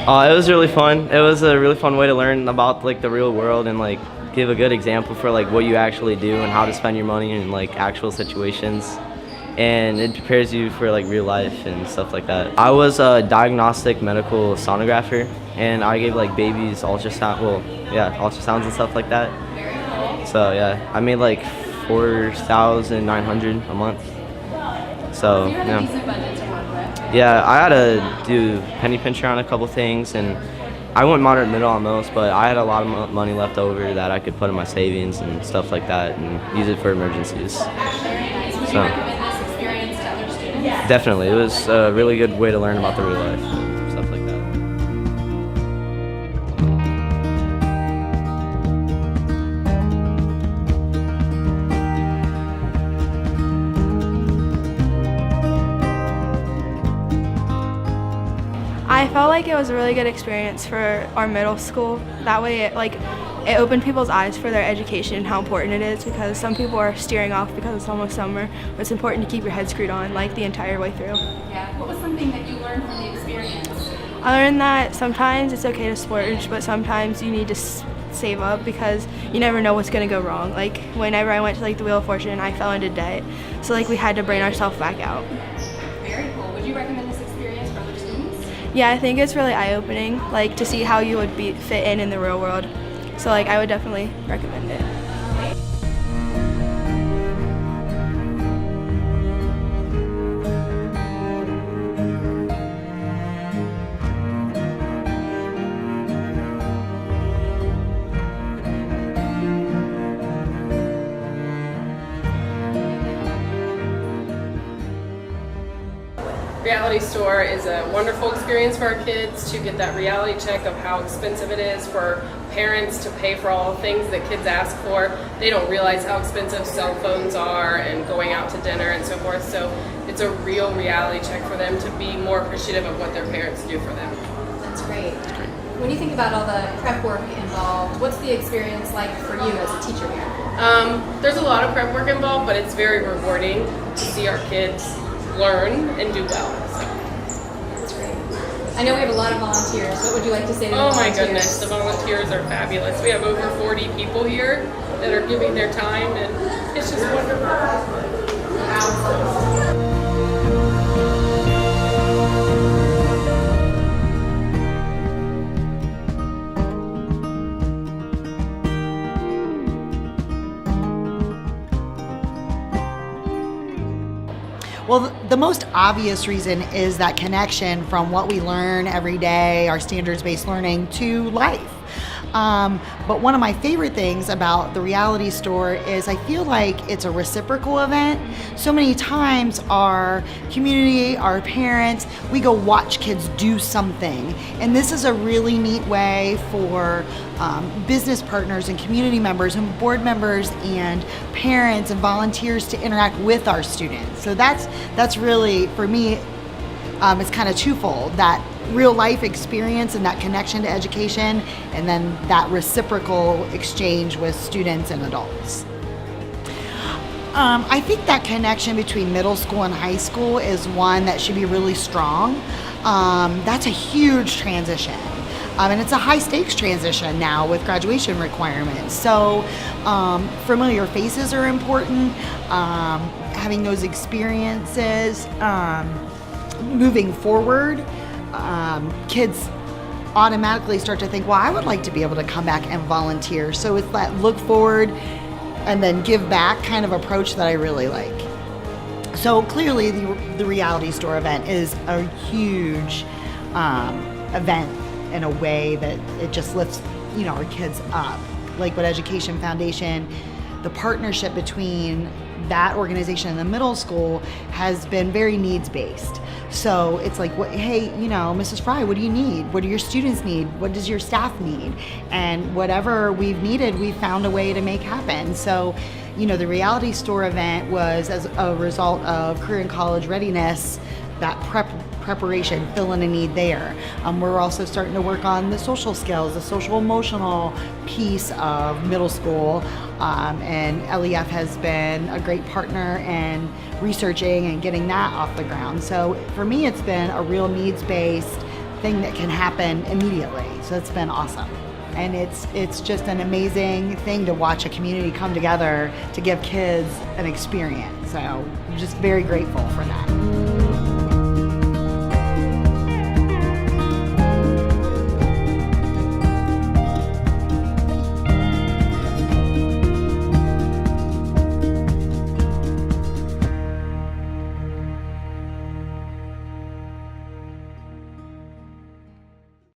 It was really fun. It was a really fun way to learn about like the real world and like give a good example for like what you actually do and how to spend your money in like actual situations. And it prepares you for like real life and stuff like that. I was a diagnostic medical sonographer, and I gave like babies ultrasounds and stuff like that. So yeah, I made like 4,900 a month. So yeah. Yeah, I had to do penny pincher on a couple things, and I went moderate middle on most, but I had a lot of money left over that I could put in my savings and stuff like that and use it for emergencies. So definitely, it was a really good way to learn about the real life and stuff like that. I felt like it was a really good experience for our middle school. That way it opened people's eyes for their education and how important it is, because some people are steering off because it's almost summer, but it's important to keep your head screwed on like the entire way through. Yeah. What was something that you learned from the experience? I learned that sometimes it's okay to splurge, but sometimes you need to save up because you never know what's going to go wrong. Like whenever I went to like the Wheel of Fortune, I fell into debt. So like we had to brain ourselves back out. Very cool. Would you recommend this experience for other students? Yeah, I think it's really eye-opening, like to see how you would fit in the real world. So like I would definitely recommend it. Reality store is a wonderful experience for our kids to get that reality check of how expensive it is for parents to pay for all the things that kids ask for. They don't realize how expensive cell phones are and going out to dinner and so forth. So it's a real reality check for them to be more appreciative of what their parents do for them. That's great. When you think about all the prep work involved, what's the experience like for you as a teacher here? There's a lot of prep work involved, but it's very rewarding to see our kids learn and do well. That's great. I know we have a lot of volunteers. What would you like to say to the volunteers? Oh my goodness, the volunteers are fabulous. We have over 40 people here that are giving their time, and it's just wonderful. Well, the most obvious reason is that connection from what we learn every day, our standards-based learning, to life. But one of my favorite things about the reality store is I feel like it's a reciprocal event. So many times our community, our parents, we go watch kids do something. And this is a really neat way for business partners and community members and board members and parents and volunteers to interact with our students. So that's really, for me, it's kind of twofold, that real life experience and that connection to education, and then that reciprocal exchange with students and adults. I think that connection between middle school and high school is one that should be really strong. That's a huge transition. And it's a high stakes transition now with graduation requirements. So familiar faces are important, having those experiences, moving forward. Kids automatically start to think, well, I would like to be able to come back and volunteer. So it's that look forward and then give back kind of approach that I really like. So clearly the reality store event is a huge event in a way that it just lifts, our kids up. Lakewood Education Foundation, the partnership between that organization in the middle school has been very needs-based. So it's like, hey, Mrs. Fry, what do you need? What do your students need? What does your staff need? And whatever we've needed, we've found a way to make happen. So, the Reality Store event was as a result of career and college readiness, that preparation, filling a need there. We're also starting to work on the social skills, the social emotional piece of middle school, and LEF has been a great partner in researching and getting that off the ground. So for me, it's been a real needs-based thing that can happen immediately. So it's been awesome. And it's just an amazing thing to watch a community come together to give kids an experience. So I'm just very grateful for that.